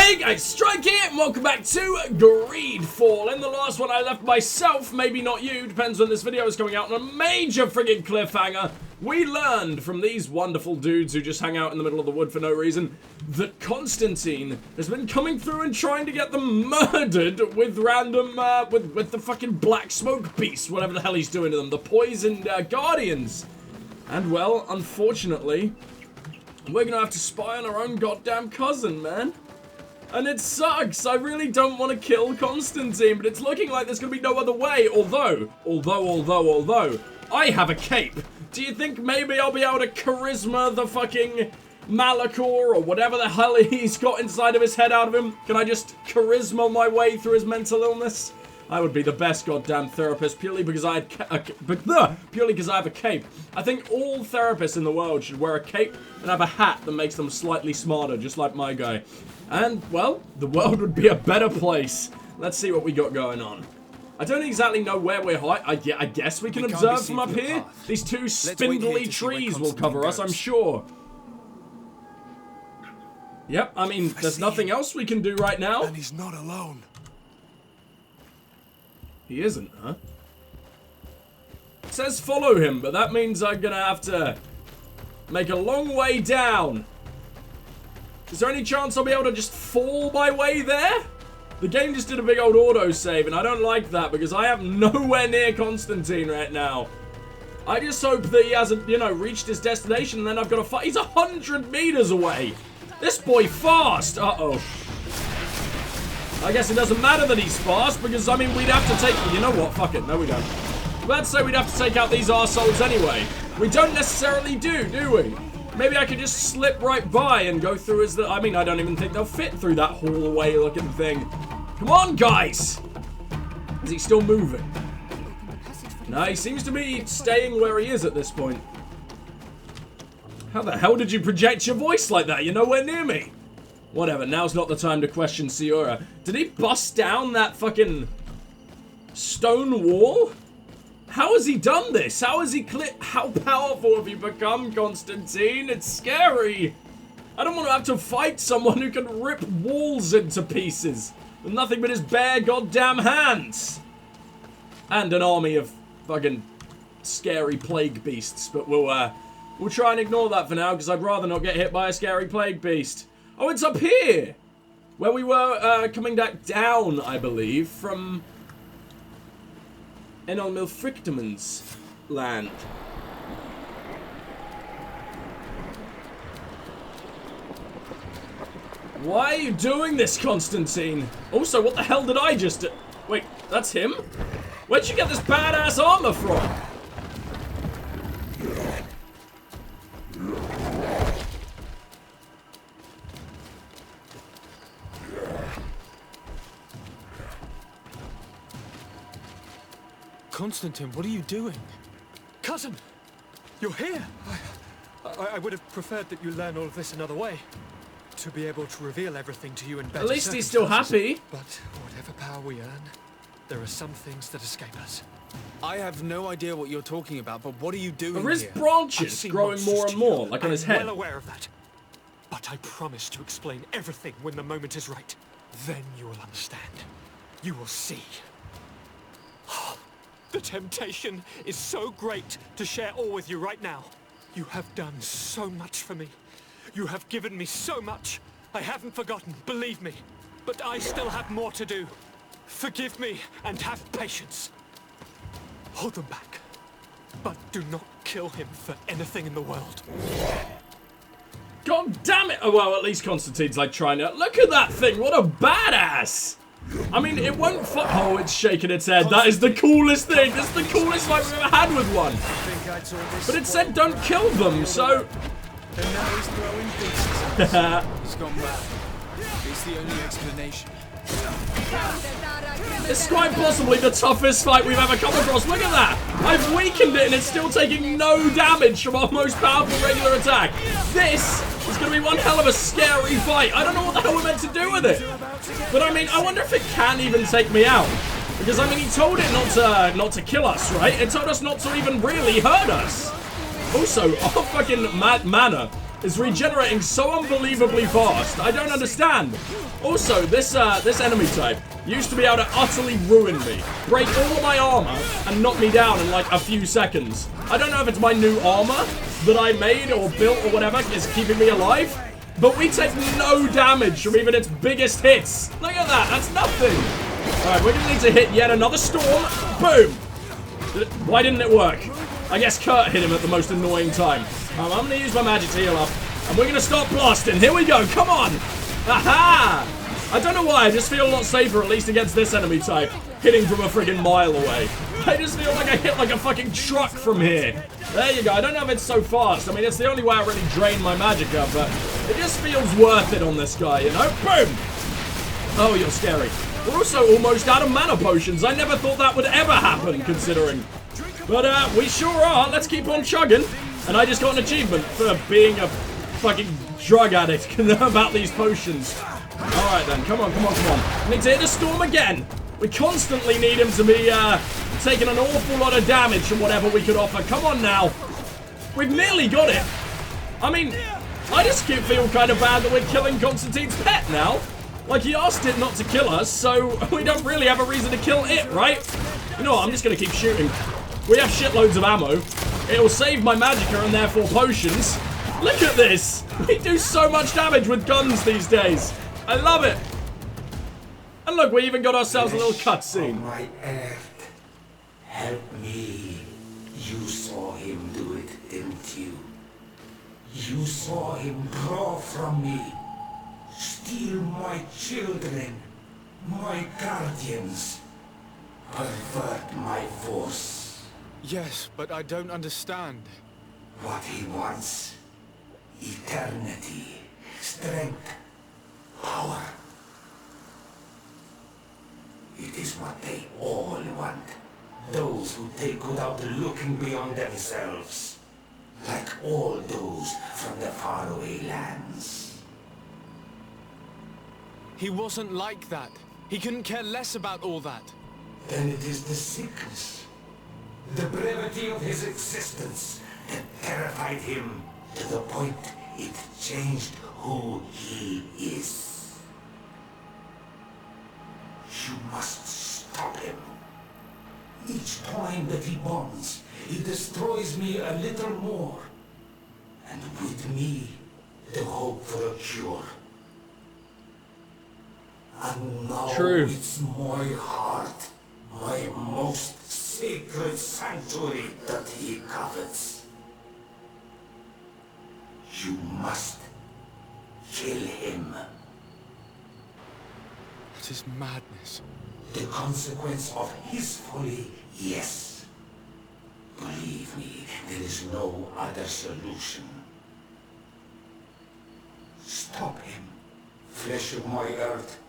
Hey guys, Strike here, and welcome back to Greedfall. In the last one I left myself, maybe not you, depends when this video is coming out, on a major friggin' cliffhanger. We learned from these wonderful dudes who just hang out in the middle of the wood for no reason that Constantine has been coming through and trying to get them murdered with random, with the fucking black smoke beast, whatever the hell he's doing to them, the poisoned guardians. And well, unfortunately, we're gonna have to spy on our own goddamn cousin, man. And it sucks. I really don't want to kill Constantine, but it's looking like there's going to be no other way. Although, I have a cape. Do you think maybe I'll be able to charisma the fucking Malachor or whatever the hell he's got inside of his head out of him? Can I just charisma my way through his mental illness? I would be the best goddamn therapist purely because I have a cape. I think all therapists in the world should wear a cape and have a hat that makes them slightly smarter, just like my guy. And, well, the world would be a better place. Let's see what we got going on. I don't exactly know where we're hiding. I guess we can observe from up here. These two spindly trees will cover us, I'm sure. Yep, I mean, there's nothing else we can do right now. And he's not alone. He isn't, huh? It says follow him, but that means I'm gonna have to make a long way down. Is there any chance I'll be able to just fall my way there? The game just did a big old autosave, and I don't like that because I am nowhere near Constantine right now. I just hope that he hasn't, you know, reached his destination, and then I've got to fight. He's 100 meters away. This boy fast. Uh-oh. I guess it doesn't matter that he's fast because, I mean, we'd have to take... You know what? Fuck it. No, we don't. I was about to say we'd have to take out these arseholes anyway. We don't necessarily do we? Maybe I could just slip right by and go through as the... I mean, I don't even think they'll fit through that hallway-looking thing. Come on, guys! Is he still moving? No, he seems to be staying where he is at this point. How the hell did you project your voice like that? You're nowhere near me. Whatever, now's not the time to question Siora. Did he bust down that fucking stone wall? How has he done this? How has he How powerful have you become, Constantine? It's scary. I don't want to have to fight someone who can rip walls into pieces with nothing but his bare goddamn hands. And an army of fucking scary plague beasts. But we'll try and ignore that for now because I'd rather not get hit by a scary plague beast. Oh, it's up here! Where we were coming back down, I believe, from Enel Milfrictiman's land. Why are you doing this, Constantine? Also, what the hell did I just do? Wait, that's him? Where'd you get this badass armor from? Constantine, what are you doing? Cousin! You're here! I would have preferred that you learn all of this another way. To be able to reveal everything to you in better At least he's still happy. But whatever power we earn, there are some things that escape us. I have no idea what you're talking about, but what are you doing Are his here? branches growing more and more, like on his head? I'm well aware of that. But I promise to explain everything when the moment is right. Then you will understand. You will see. The temptation is so great to share all with you right now. You have done so much for me. You have given me so much. I haven't forgotten, believe me. But I still have more to do. Forgive me and have patience. Hold them back. But do not kill him for anything in the world. God damn it! Oh, well, at least Constantine's like trying to... Look at that thing! What a badass! I mean, it won't Oh, it's shaking its head. That is the coolest thing. That's the coolest fight we've ever had with one. But it said don't kill them, so... And now he's throwing pieces. He's gone mad. It's the only explanation. It's quite possibly the toughest fight we've ever come across. Look at that! I've weakened it and it's still taking no damage from our most powerful regular attack. This is going to be one hell of a scary fight. I don't know what the hell we're meant to do with it. But I mean, I wonder if it can even take me out. Because I mean, he told it not to kill us, right? It told us not to even really hurt us. Also, our fucking mana is regenerating so unbelievably fast. I don't understand. Also, this enemy type used to be able to utterly ruin me, break all of my armor, and knock me down in like a few seconds. I don't know if it's my new armor that I made or built or whatever is keeping me alive, but we take no damage from even its biggest hits. Look at that, that's nothing. Alright, we're gonna need to hit yet another storm. Boom! Why didn't it work? I guess Kurt hit him at the most annoying time. I'm gonna use my magic to heal up, and we're gonna start blasting. Here we go, come on! Aha! I don't know why, I just feel a lot safer, at least against this enemy type, hitting from a friggin' mile away. I just feel like I hit like a fucking truck from here. There you go, I don't know if it's so fast. I mean, it's the only way I really drain my magicka, but it just feels worth it on this guy, you know? Boom! Oh, you're scary. We're also almost out of mana potions. I never thought that would ever happen, considering. But, we sure are. Let's keep on chugging. And I just got an achievement for being a fucking drug addict about these potions. Alright then, come on, come on, come on. We need to hit the storm again. We constantly need him to be, taking an awful lot of damage from whatever we could offer. Come on now. We've nearly got it. I mean, I just feel kind of bad that we're killing Constantine's pet now. Like, he asked it not to kill us, so we don't really have a reason to kill it, right? You know what, I'm just gonna keep shooting. We have shitloads of ammo. It'll save my magicka and therefore potions. Look at this! We do so much damage with guns these days. I love it. And look, we even got ourselves a little cutscene. My earth, help me. You saw him do it, didn't you? You saw him draw from me. Steal my children, my guardians, pervert my force. Yes, but I don't understand. What he wants, eternity, strength, power. It is what they all want. Those who take without looking beyond themselves. Like all those from the faraway lands. He wasn't like that. He couldn't care less about all that. Then it is the sickness, the brevity of his existence that terrified him to the point it changed who he is. You must stop him. Each time that he bonds, he destroys me a little more. And with me, the hope for a cure. And now it's my heart, my most sacred sanctuary that he covets. You must kill him. That is madness. The consequence of his folly, yes. Believe me, there is no other solution. Stop him, flesh of my earth,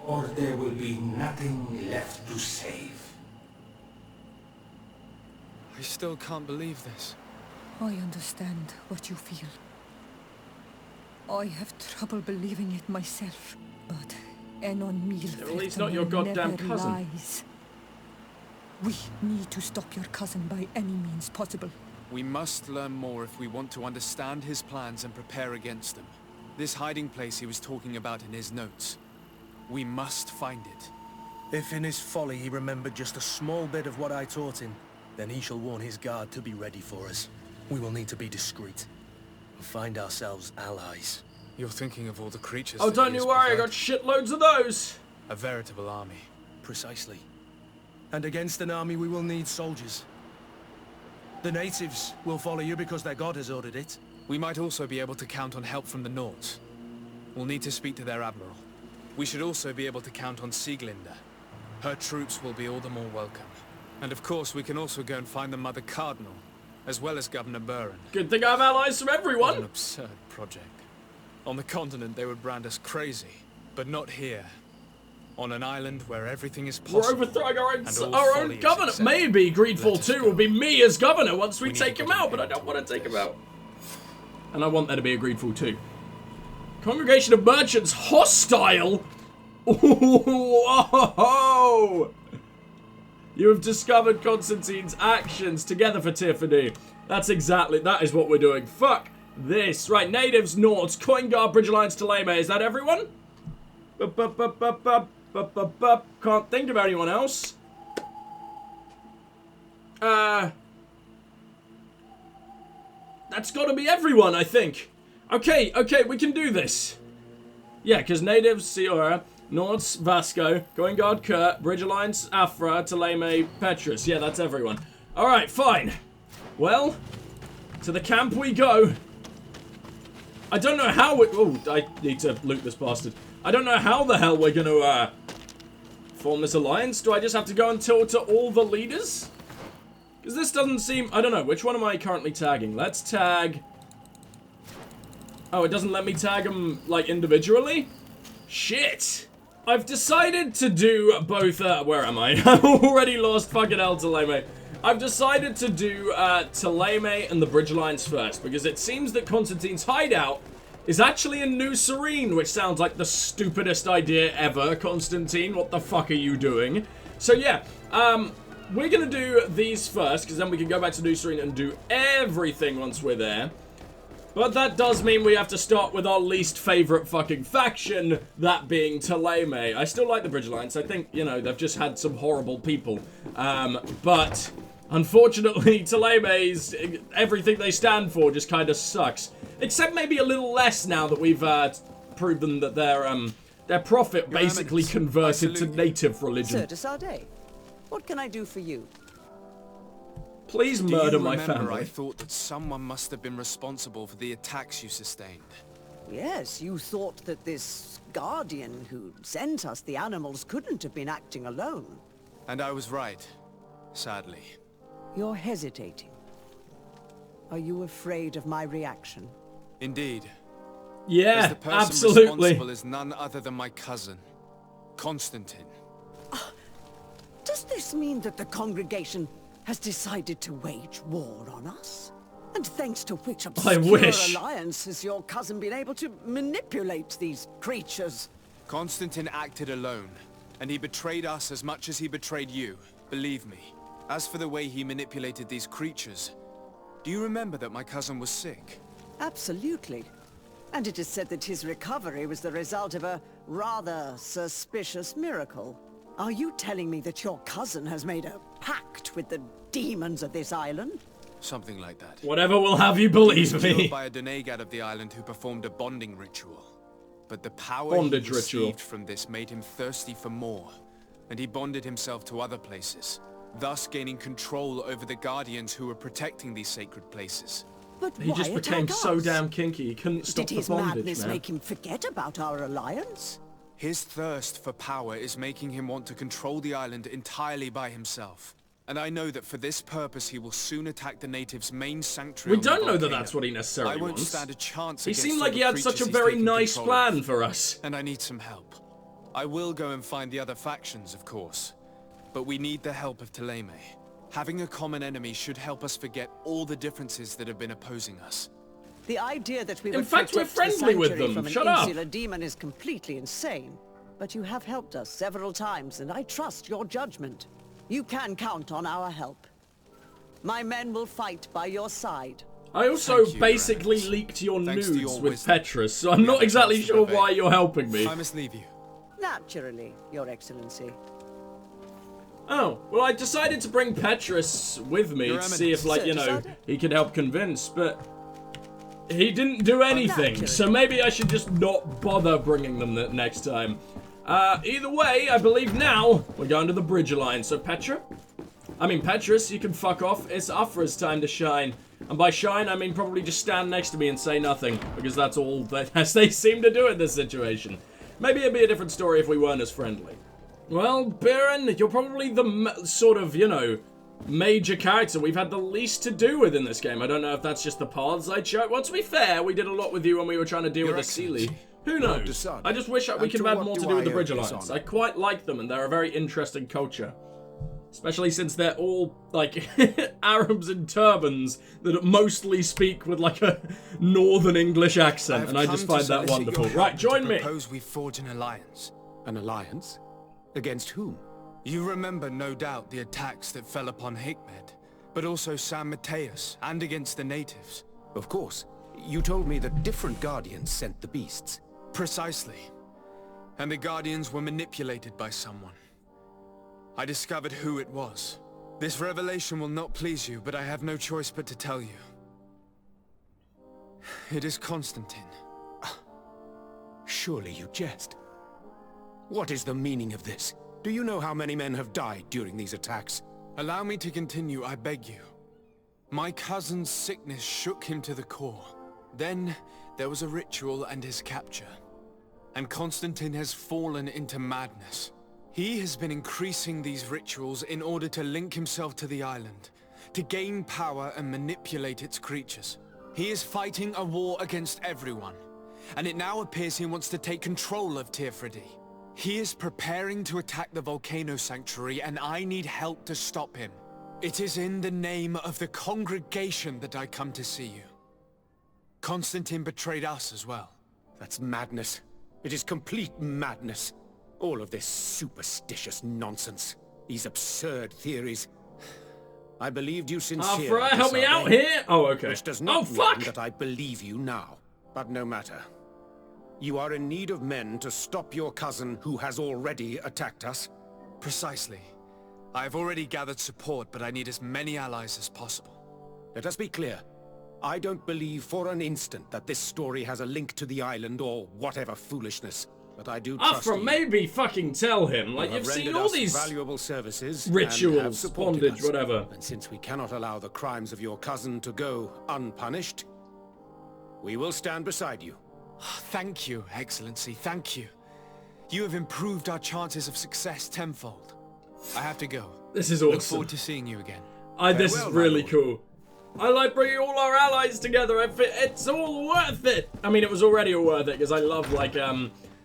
or there will be nothing left to save. I still can't believe this. I understand what you feel. I have trouble believing it myself, but Enon Well, he's not your goddamn cousin. Lies. We need to stop your cousin by any means possible. We must learn more if we want to understand his plans and prepare against them. This hiding place he was talking about in his notes. We must find it. If in his folly he remembered just a small bit of what I taught him, then he shall warn his guard to be ready for us. We will need to be discreet and find ourselves allies. You're thinking of all the creatures. Oh, that don't he you has worry, I prepared. got shitloads of those. A veritable army. Precisely. And against an army we will need soldiers. The natives will follow you because their god has ordered it. We might also be able to count on help from the Nords. We'll need to speak to their admiral. We should also be able to count on Sieglinde. Her troops will be all the more welcome. And of course, we can also go and find the Mother Cardinal, as well as Governor Buren. Good thing I have allies from everyone. An absurd project. On the continent, they would brand us crazy, but not here. On an island where everything is possible. We're overthrowing our and all own folly is governor. accepted. Maybe Let Greedfall us 2 go. will be me as governor once we need take to him put out, an but I end don't to want all to take him this. out. And I want there to be a Greedfall 2. Congregation of Merchants hostile? Whoa! You have discovered Constantine's actions together for Tiffany. That is what we're doing. Fuck. this. Right, natives, Nords, Coin Guard, Bridge Alliance, Taleme. Is that everyone? Can't think of anyone else. That's gotta be everyone, I think. Okay, we can do this. Yeah, because natives, Siora, Nords, Vasco, Coin Guard, Kurt, Bridge Alliance, Afra, Taleme, Petrus. Yeah, that's everyone. Alright, fine. Well, to the camp we go. I don't know how we... Oh, I need to loot this bastard. I don't know how the hell we're gonna, form this alliance. Do I just have to go and talk to all the leaders? Because this doesn't seem... I don't know. Which one am I currently tagging? Let's tag... Oh, it doesn't let me tag them, like, individually? Shit! I've decided to do both, where am I? I've already lost fucking hell, Taleme. I've decided to do, Taleme and the Bridge Alliance first, because it seems that Constantine's hideout is actually in New Serene, which sounds like the stupidest idea ever, Constantine. What the fuck are you doing? So, yeah, we're gonna do these first, because then we can go back to New Serene and do everything once we're there. But that does mean we have to start with our least favorite fucking faction, that being Taleme. I still like the Bridge Alliance. I think, you know, they've just had some horrible people. But unfortunately, Taleme's, everything they stand for just kind of sucks. Except maybe a little less now that we've proven that their prophet basically converted to native religion. Sir de Sardet, what can I do for you? Please murder my family. I thought that someone must have been responsible for the attacks you sustained. Yes, you thought that this guardian who sent us the animals couldn't have been acting alone. And I was right, sadly. You're hesitating. Are you afraid of my reaction? Indeed. Yeah, As the person absolutely. responsible is none other than my cousin, Constantine. Does this mean that the congregation has decided to wage war on us? And thanks to which obscure alliance has your cousin been able to manipulate these creatures? Constantine acted alone, and he betrayed us as much as he betrayed you, believe me. As for the way he manipulated these creatures, do you remember that my cousin was sick? Absolutely. And it is said that his recovery was the result of a rather suspicious miracle. Are you telling me that your cousin has made a pact with the demons of this island? Something like that. Whatever will have you believe he was me. killed by a Donegad of the island who performed a bonding ritual. But the power he received from this made him thirsty for more, and he bonded himself to other places, thus gaining control over the guardians who were protecting these sacred places. But He just became so damn kinky, he couldn't stop the bondage, man. Did his madness make him forget about our alliance? His thirst for power is making him want to control the island entirely by himself. And I know that for this purpose he will soon attack the natives' main sanctuary. We don't know that that's what he necessarily wants. I won't stand a chance. He seemed like he had such a very nice plan for us. And I need some help. I will go and find the other factions, of course. But we need the help of Taleme. Having a common enemy should help us forget all the differences that have been opposing us. The idea that we would In fact, we're friendly with them. from an Shut up. insular demon is completely insane. But you have helped us several times, and I trust your judgment. You can count on our help. My men will fight by your side. I also basically leaked your nudes with Petrus, so I'm not exactly sure why you're helping me. I must leave you. Naturally, Your Excellency. Oh, well, I decided to bring Petrus with me to see if, like, you know, he could help convince, but he didn't do anything, so maybe I should just not bother bringing them the next time. Either way, I believe now we're going to the Bridge Alliance. So Petrus, you can fuck off. It's Afra's time to shine. And by shine, I mean probably just stand next to me and say nothing, because that's all that they seem to do in this situation. Maybe it'd be a different story if we weren't as friendly. Well, Baron, you're probably the sort of, you know, major character we've had the least to do with in this game. I don't know if that's just the paths I chose. Well, to be fair, we did a lot with you when we were trying to deal with the Sealy. Who knows? I just wish we could have had more to do with the Bridge Alliance. I quite like them, and they're a very interesting culture. Especially since they're all, like, Arabs in turbans that mostly speak with, like, a northern English accent, and I just find that wonderful. Right, join me! Suppose we forge an alliance. An alliance? Against whom? You remember, no doubt, the attacks that fell upon Hikmed, but also San Mateus, and against the natives. Of course. You told me that different Guardians sent the beasts. Precisely. And the Guardians were manipulated by someone. I discovered who it was. This revelation will not please you, but I have no choice but to tell you. It is Constantine. Surely you jest. What is the meaning of this? Do you know how many men have died during these attacks? Allow me to continue, I beg you. My cousin's sickness shook him to the core. Then, there was a ritual and his capture. And Constantine has fallen into madness. He has been increasing these rituals in order to link himself to the island, to gain power and manipulate its creatures. He is fighting a war against everyone, and it now appears he wants to take control of Teerfredi. He is preparing to attack the Volcano Sanctuary, and I need help to stop him. It is in the name of the congregation that I come to see you. Constantine betrayed us as well. That's madness. It is complete madness. All of this superstitious nonsense. These absurd theories. I believed you sincerely. Freya, help me out here! Oh, okay. Which does not mean that I believe you now. But no matter. You are in need of men to stop your cousin who has already attacked us. Precisely. I have already gathered support, but I need as many allies as possible. Let us be clear. I don't believe for an instant that this story has a link to the island or whatever foolishness. But I do trust you. Maybe fucking tell him. Like, you've seen all these valuable services, rituals, bondage, whatever. And since we cannot allow the crimes of your cousin to go unpunished, we will stand beside you. Thank you, Excellency, thank you. You have improved our chances of success tenfold. I have to go. This is awesome. Look forward to seeing you again. This is really cool. I like bringing all our allies together. It's all worth it. I mean, it was already all worth it because I love, like,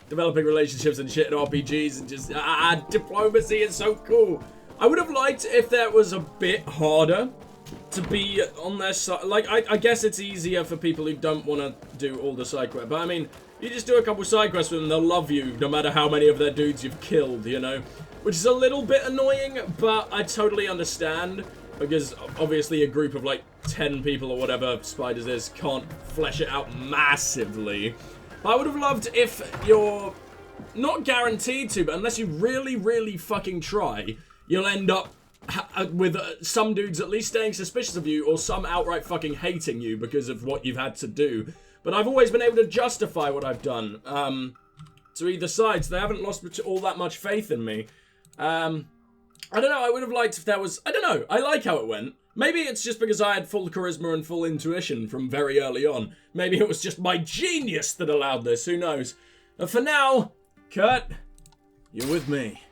developing relationships and shit in RPGs and just, diplomacy is so cool. I would have liked if that was a bit harder to be on their side. Like, I guess it's easier for people who don't want to do all the side quests. But, I mean, you just do a couple side quests with them, they'll love you no matter how many of their dudes you've killed, you know? Which is a little bit annoying, but I totally understand. Because, obviously, a group of, like, 10 people or whatever Spiders is can't flesh it out massively. I would have loved if you're not guaranteed to, but unless you really, really fucking try, you'll end up with some dudes at least staying suspicious of you or some outright fucking hating you because of what you've had to do. But I've always been able to justify what I've done to either side, so they haven't lost all that much faith in me. I don't know, I would have liked if there was... I don't know, I like how it went. Maybe it's just because I had full charisma and full intuition from very early on. Maybe it was just my genius that allowed this, who knows. But for now, Kurt, you're with me.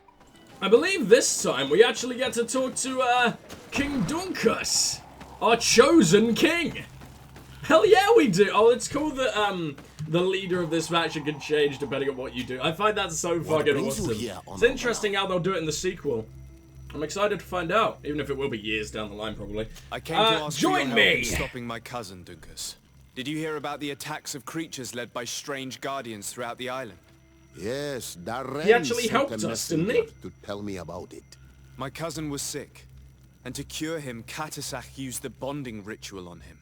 I believe this time we actually get to talk to, King Dunkus, our chosen king. Hell yeah, we do. Oh, it's cool that, the leader of this faction can change depending on what you do. I find that so fucking awesome. It's interesting how they'll do it in the sequel. I'm excited to find out, even if it will be years down the line, probably. I came to ask for your help in stopping my cousin, Dunkus. Did you hear about the attacks of creatures led by strange guardians throughout the island? Yes, Darren he actually helped us, didn't he? To tell me about it. My cousin was sick, and to cure him, Katasak used the bonding ritual on him.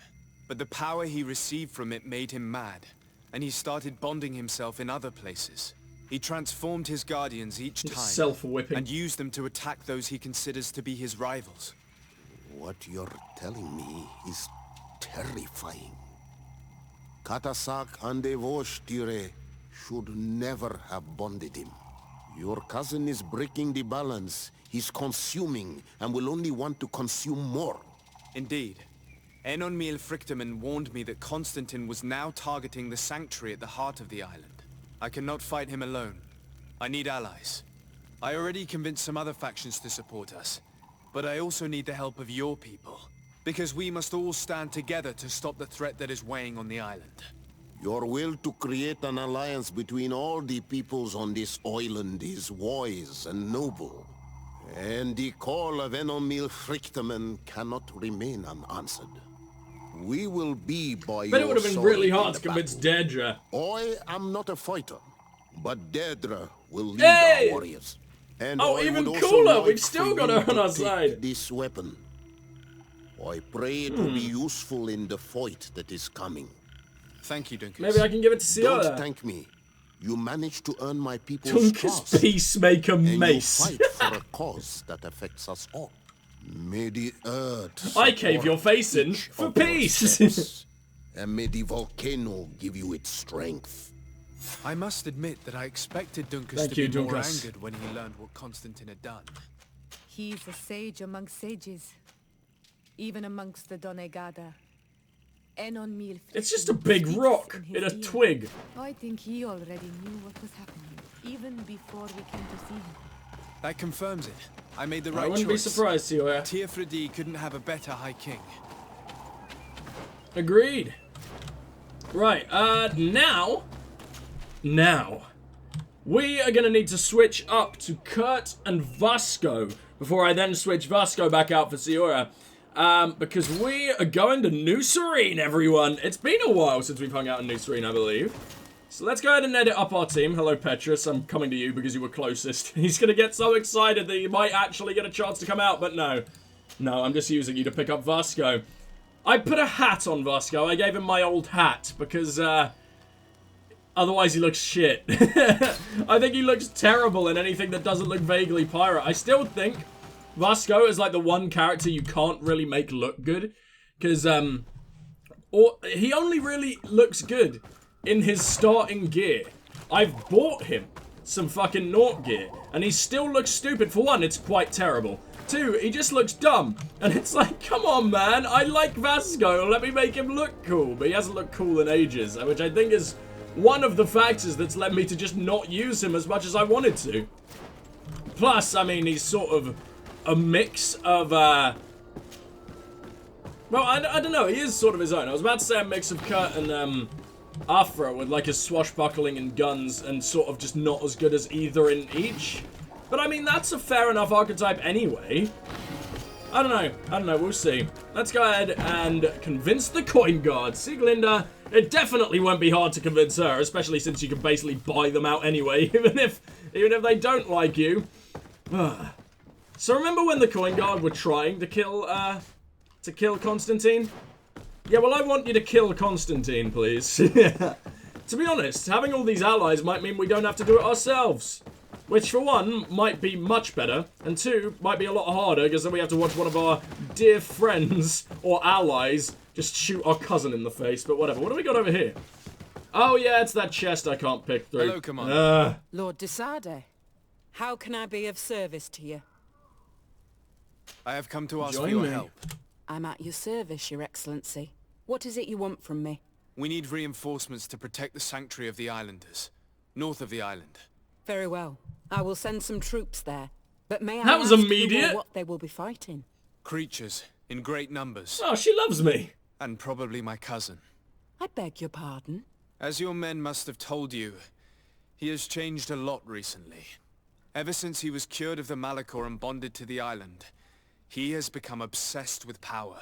But the power he received from it made him mad, and he started bonding himself in other places. He transformed his guardians each time, self-whipping, and used them to attack those he considers to be his rivals. What you're telling me is terrifying. Katasak and Devoshtire should never have bonded him. Your cousin is breaking the balance. He's consuming and will only want to consume more. Indeed. Enonmil Frichtemann warned me that Constantine was now targeting the sanctuary at the heart of the island. I cannot fight him alone. I need allies. I already convinced some other factions to support us, but I also need the help of your people, because we must all stand together to stop the threat that is weighing on the island. Your will to create an alliance between all the peoples on this island is wise and noble. And the call of Enonmil Frichtemann cannot remain unanswered. We will be by your side. But it would have been really hard to convince Daedra. I am not a fighter, but Daedra will lead our warriors. And even cooler, we've still got her on our side. This weapon. I pray it will be useful in the fight that is coming. Thank you, Dunkus. Maybe I can give it to Siora. Don't thank me. You managed to earn my people's Dunkus trust. Peacemaker And Mace. you fight for a cause that affects us all. May the earth I cave your face in each for of your peace. steps, and may the volcano give you its strength. I must admit that I expected Dunkus Thank to you, be more Dunkus. angered when he learned what Constantine had done. He's a sage among sages, even amongst the Donegada. It's just a big rock in a twig. I think he already knew what was happening, even before we came to see him. That confirms it. I made the right I choice. wouldn't be surprised, Siora. Teofredi couldn't have a better High King. Agreed. Right, now, we are going to need to switch up to Kurt and Vasco before I then switch Vasco back out for Siora. Because we are going to New Serene, everyone. It's been a while since we've hung out in New Serene, I believe. So let's go ahead and edit up our team. Hello, Petrus. I'm coming to you because you were closest. He's going to get so excited that he might actually get a chance to come out, but no. No, I'm just using you to pick up Vasco. I put a hat on Vasco. I gave him my old hat because, otherwise he looks shit. I think he looks terrible in anything that doesn't look vaguely pirate. I still think Vasco is like the one character you can't really make look good. Because, he only really looks good in his starting gear. I've bought him some fucking Naught gear, and he still looks stupid. For one, it's quite terrible. Two, he just looks dumb. And it's like, come on, man. I like Vasco. Let me make him look cool. But he hasn't looked cool in ages, which I think is one of the factors that's led me to just not use him as much as I wanted to. Plus, I mean, he's sort of a mix of, well, I don't know. He is sort of his own. I was about to say a mix of Kurt and, Afra with, like, his swashbuckling and guns and sort of just not as good as either in each. But, I mean, that's a fair enough archetype anyway. I don't know. We'll see. Let's go ahead and convince the coin guard. Sieglinde, it definitely won't be hard to convince her, especially since you can basically buy them out anyway, even if they don't like you. So remember when the coin guard were trying to kill Constantine? Yeah, well, I want you to kill Constantine, please. To be honest, having all these allies might mean we don't have to do it ourselves. Which, for one, might be much better, and two, might be a lot harder, because then we have to watch one of our dear friends, or allies, just shoot our cousin in the face, but whatever. What do we got over here? Oh, yeah, it's that chest I can't pick through. Hello, Commander. Lord de Sade, how can I be of service to you? I have come to ask Join for your me. help. I'm at your service, Your Excellency. What is it you want from me? We need reinforcements to protect the sanctuary of the islanders, north of the island. Very well. I will send some troops there. But may I That was ask who immediate. or what they will be fighting? Creatures, in great numbers. Oh, she loves me. And probably my cousin. I beg your pardon? As your men must have told you, he has changed a lot recently. Ever since he was cured of the Malachor and bonded to the island, he has become obsessed with power.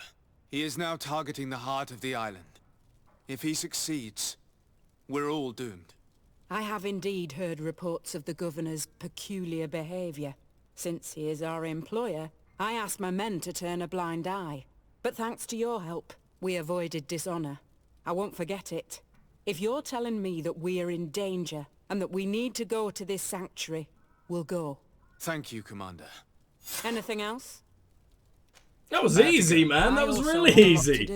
He is now targeting the heart of the island. If he succeeds, we're all doomed. I have indeed heard reports of the governor's peculiar behavior. Since he is our employer, I asked my men to turn a blind eye. But thanks to your help, we avoided dishonor. I won't forget it. If you're telling me that we are in danger, and that we need to go to this sanctuary, we'll go. Thank you, Commander. Anything else? That was easy, man. That was really easy.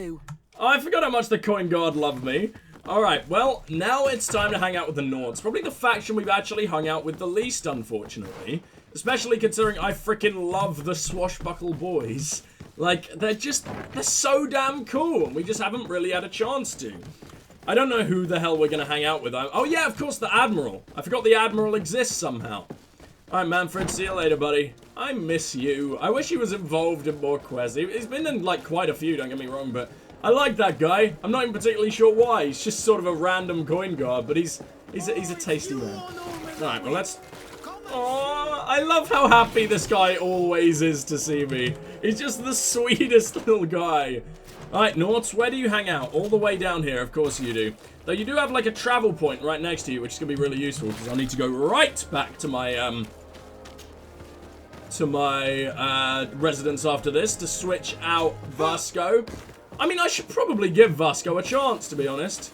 Oh, I forgot how much the coin guard loved me. Alright, well, now it's time to hang out with the Nords. Probably the faction we've actually hung out with the least, unfortunately. Especially considering I freaking love the swashbuckle boys. Like, they're so damn cool, and we just haven't really had a chance to. I don't know who the hell we're gonna hang out with. Oh yeah, of course, the Admiral. I forgot the Admiral exists somehow. Alright, Manfred, see you later, buddy. I miss you. I wish he was involved in more quests. He's been in, like, quite a few, don't get me wrong, but I like that guy. I'm not even particularly sure why. He's just sort of a random coin guard, but he's a tasty man. Alright, well, let's... Aww, I love how happy this guy always is to see me. He's just the sweetest little guy. Alright, Norts, where do you hang out? All the way down here, of course you do. Though you do have, like, a travel point right next to you, which is going to be really useful, because I'll need to go right back to my, residence after this to switch out Vasco. I mean, I should probably give Vasco a chance, to be honest.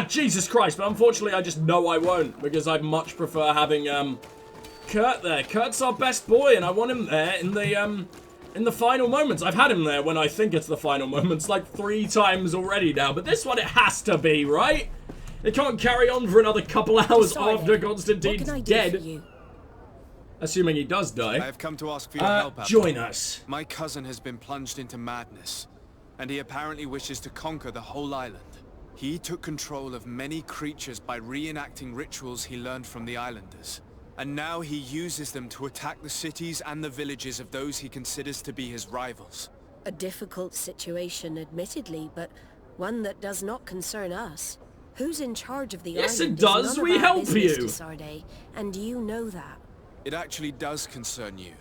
Jesus Christ, but unfortunately I just know I won't, because I'd much prefer having, Kurt there. Kurt's our best boy, and I want him there in the final moments. I've had him there when I think it's the final moments, like 3 times already now, but this one it has to be, right? It can't carry on for another couple hours after Constantine's dead. Assuming he does die. I have come to ask for your help, Abner. Join us. My cousin has been plunged into madness, and he apparently wishes to conquer the whole island. He took control of many creatures by reenacting rituals he learned from the islanders. And now he uses them to attack the cities and the villages of those he considers to be his rivals. A difficult situation, admittedly, but one that does not concern us. Who's in charge of the island? Yes, it does. We help you. And you know that. It actually does concern you.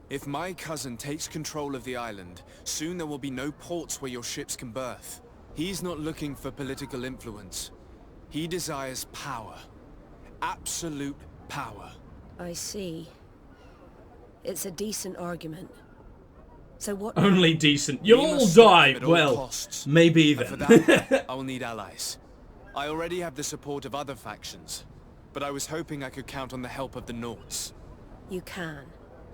If my cousin takes control of the island, soon there will be no ports where your ships can berth. He's not looking for political influence. He desires power. Absolute power. I see. It's a decent argument. So what? Only decent. You'll all die. Well, maybe then. For that, I will need allies. I already have the support of other factions, but I was hoping I could count on the help of the Nords. You can.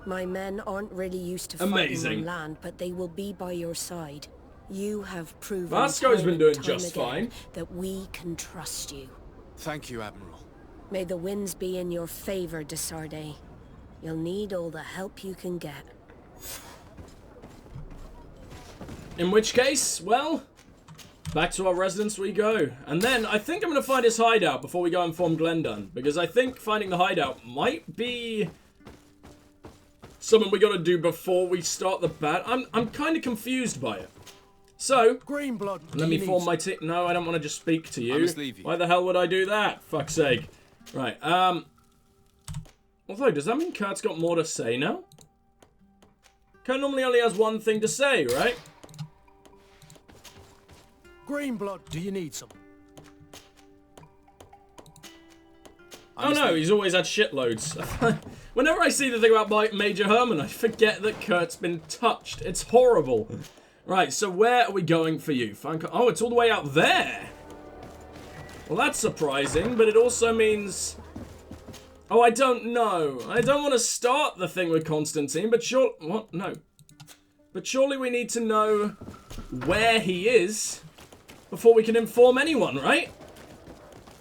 My men aren't really used to fighting on land, but they will be by your side. You have proven Vasco's been doing just fine that we can trust you. Thank you, Admiral. May the winds be in your favor, Desarde. You'll need all the help you can get. In which case, well, back to our residence we go. And then I think I'm going to find his hideout before we go inform Glendon, because I think finding the hideout might be something we got to do before we start the battle. I'm kind of confused by it. So, Greenblood, let me form my team. No, I don't want to just speak to you. I must leave you. Why the hell would I do that? Fuck's sake. Right, although, does that mean Kurt's got more to say now? Kurt normally only has one thing to say, right? Greenblood, do you need some? Oh no, he's always had shitloads. Whenever I see the thing about Major Herman, I forget that Kurt's been touched. It's horrible. Right, so where are we going for you? Oh, it's all the way out there. Well, that's surprising, but it also means... Oh, I don't know. I don't want to start the thing with Constantine, but sure... What? No. But surely we need to know where he is before we can inform anyone, right?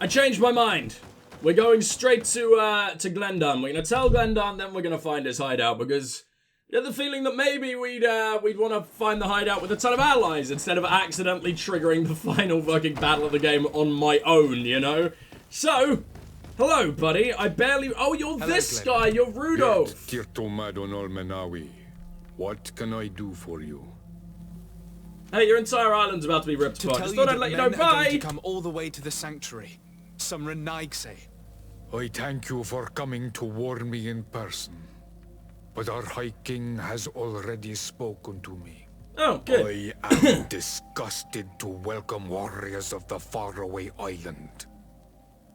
I changed my mind. We're going straight to Glendon. We're going to tell Glendon, then we're going to find his hideout, because... I get the feeling that maybe we'd want to find the hideout with a ton of allies instead of accidentally triggering the final fucking battle of the game on my own, you know? So, hello, buddy. I barely... Oh, you're this guy. You're Rudolph. What can I do for you? Hey, your entire island's about to be ripped apart. Just thought I'd let you know. Bye. To come all the way to the sanctuary. Some Renaigse. I thank you for coming to warn me in person. But our High King has already spoken to me. Oh, good. I am disgusted to welcome warriors of the faraway island.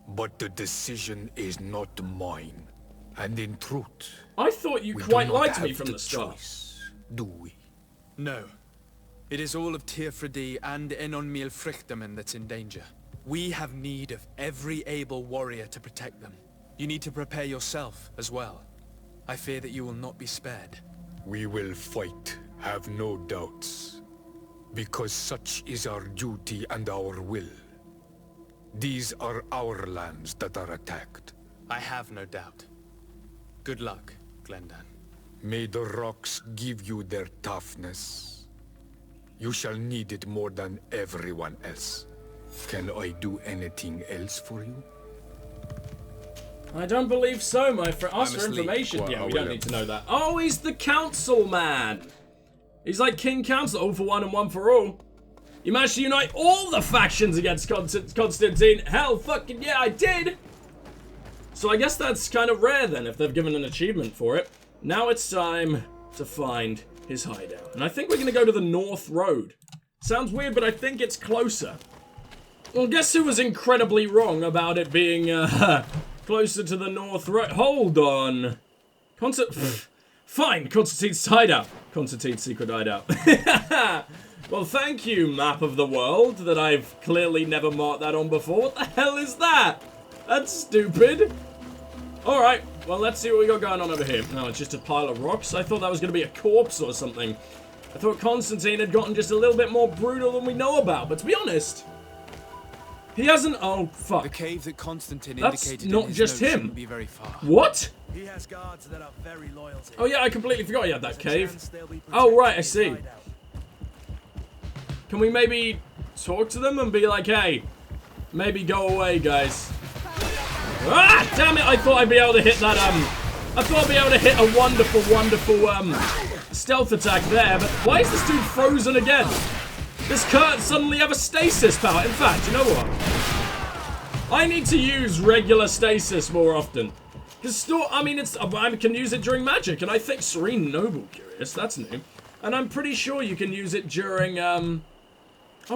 But the decision is not mine. And in truth, I thought you quite liked me from the start. Choice, do we? No. It is all of Tirfredi and Enon Milfrichtamen that's in danger. We have need of every able warrior to protect them. You need to prepare yourself as well. I fear that you will not be spared. We will fight, have no doubts. Because such is our duty and our will. These are our lands that are attacked. I have no doubt. Good luck, Glendon. May the rocks give you their toughness. You shall need it more than everyone else. Can I do anything else for you? I don't believe so, my friend. Ask for information. Yeah, we don't need to know that. Oh, he's the council man. He's like King Council, all for one and one for all. You managed to unite all the factions against Constantine. Hell, fucking yeah, I did. So I guess that's kind of rare then, if they've given an achievement for it. Now it's time to find his hideout. And I think we're going to go to the North Road. Sounds weird, but I think it's closer. Well, guess who was incredibly wrong about it being, closer to the North Road? Hold on. Fine, Constantine's hideout. Constantine's secret hideout. Well, thank you, map of the world, that I've clearly never marked that on before. What the hell is that? That's stupid. Alright, well, let's see what we got going on over here. No, it's just a pile of rocks. I thought that was going to be a corpse or something. I thought Constantine had gotten just a little bit more brutal than we know about, but to be honest, he hasn't. Oh, fuck. The cave that Constantine That's indicated not in his just notes him. shouldn't be very far. What? He has guards that are very loyal to him. Oh, yeah, I completely forgot he had that cave. Oh, right, I see. Can we maybe talk to them and be like, hey, maybe go away, guys? Ah, damn it, I thought I'd be able to hit that, I thought I'd be able to hit a wonderful, wonderful, stealth attack there, but why is this dude frozen again? Does Kurt suddenly have a stasis power? In fact, you know what? I need to use regular stasis more often. Because, I mean, I can use it during magic, and I think Serene Noble Curious, that's new. And I'm pretty sure you can use it during, oh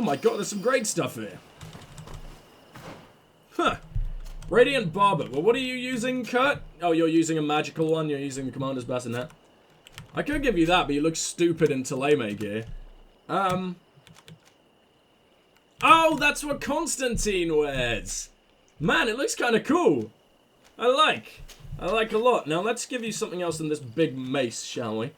my god, there's some great stuff here. Huh. Radiant Barber. Well, what are you using, Kurt? Oh, you're using a magical one. You're using the Commander's Bassinet. I could give you that, but you look stupid in Teleme gear. Oh, that's what Constantine wears. Man, it looks kind of cool. I like a lot. Now, let's give you something else than this big mace, shall we?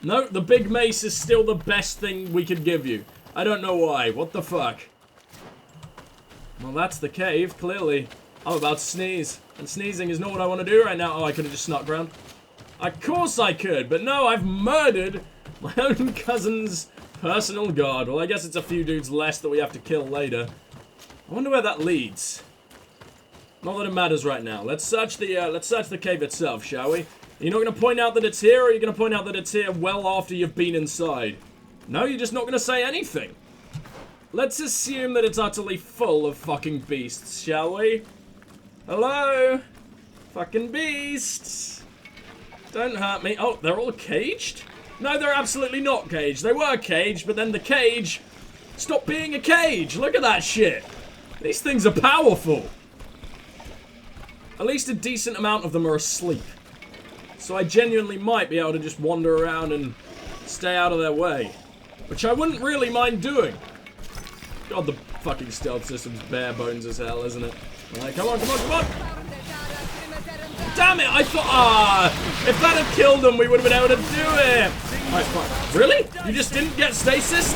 No, the big mace is still the best thing we could give you. I don't know why. What the fuck? Well, that's the cave, clearly. I'm about to sneeze. And sneezing is not what I want to do right now. Oh, I could have just snuck around. Of course I could, but no, I've murdered my own cousin's personal guard. Well, I guess it's a few dudes less that we have to kill later. I wonder where that leads. Not that it matters right now. Let's search the cave itself, shall we? Are you not going to point out that it's here, or are you going to point out that it's here well after you've been inside? No, you're just not going to say anything. Let's assume that it's utterly full of fucking beasts, shall we? Hello? Fucking beasts. Don't hurt me. Oh, they're all caged? No, they're absolutely not caged. They were caged, but then the cage stopped being a cage. Look at that shit. These things are powerful. At least a decent amount of them are asleep. So I genuinely might be able to just wander around and stay out of their way. Which I wouldn't really mind doing. God, the fucking stealth system's bare bones as hell, isn't it? Alright, come on, come on, come on! Damn it, I thought, if that had killed them, we would have been able to do it! Alright, fine. Really? You just didn't get stasis?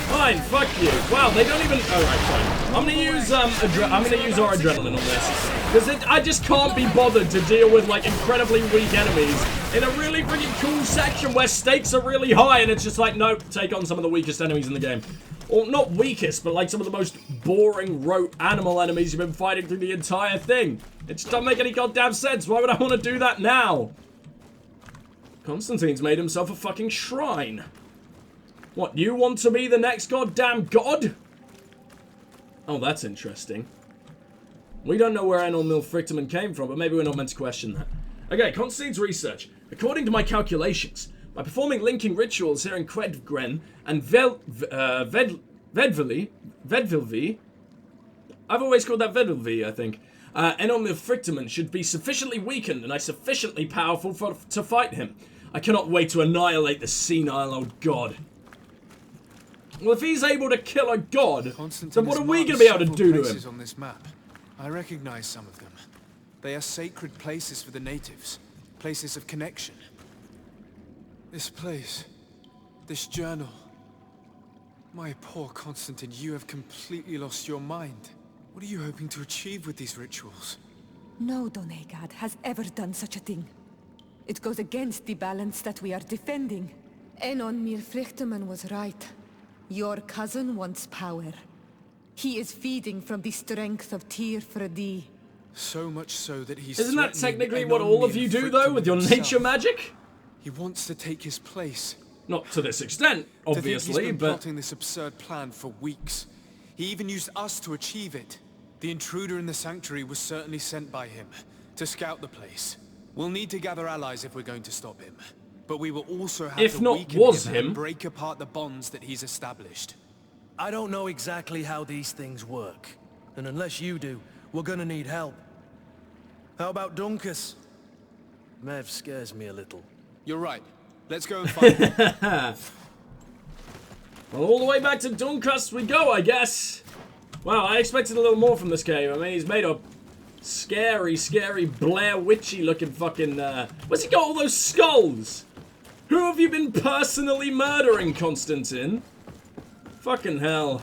Fine, fuck you. Wow, they don't even, alright, fine. I'm gonna use our adrenaline on this. Because I just can't be bothered to deal with, like, incredibly weak enemies in a really freaking cool section where stakes are really high, and it's just like, nope, take on some of the weakest enemies in the game. Or not weakest, but like some of the most boring, rote animal enemies you've been fighting through the entire thing. It just doesn't make any goddamn sense. Why would I want to do that now? Constantine's made himself a fucking shrine. What, you want to be the next goddamn god? Oh, that's interesting. We don't know where Enel Milfrictamen came from, but maybe we're not meant to question that. Okay, Constantine's research. According to my calculations, by performing linking rituals here in Quedgren and Vedvilvi, I've always called that Vedvilvi, I think, Enel Milfrictamen should be sufficiently weakened and I sufficiently powerful to fight him. I cannot wait to annihilate the senile old god. Well, if he's able to kill a god, then what are we going to be able to do to him? On this map. I recognize some of them. They are sacred places for the natives, places of connection. This place, this journal. My poor Constantine, you have completely lost your mind. What are you hoping to achieve with these rituals? No Donegad has ever done such a thing. It goes against the balance that we are defending. Enon Milfrictamen was right. Your cousin wants power. He is feeding from the strength of Tyr Fredi. So much so that he's Isn't that technically what all of you do, though, with your nature magic? He wants to take his place. Not to this extent, obviously, he's been but... plotting this absurd plan for weeks. He even used us to achieve it. The intruder in the sanctuary was certainly sent by him, to scout the place. We'll need to gather allies if we're going to stop him. But we will also have to weaken him and break apart the bonds that he's established. I don't know exactly how these things work. And unless you do, we're gonna need help. How about Dunkus? Mev scares me a little. You're right. Let's go and find him. Well, all the way back to Dunkust we go, I guess. Wow, I expected a little more from this cave. I mean, he's made of scary, scary Blair Witchy looking fucking, where's he got all those skulls? Who have you been personally murdering, Constantine? Fucking hell.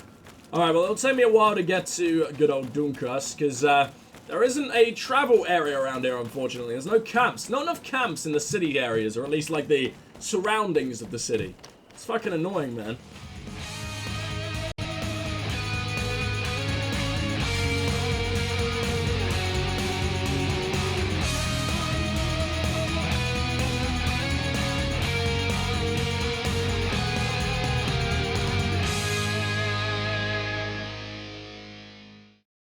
Alright, well, it'll take me a while to get to good old Dunkust, because, there isn't a travel area around here, unfortunately. There's no camps. Not enough camps in the city areas, or at least, like, the surroundings of the city. It's fucking annoying, man.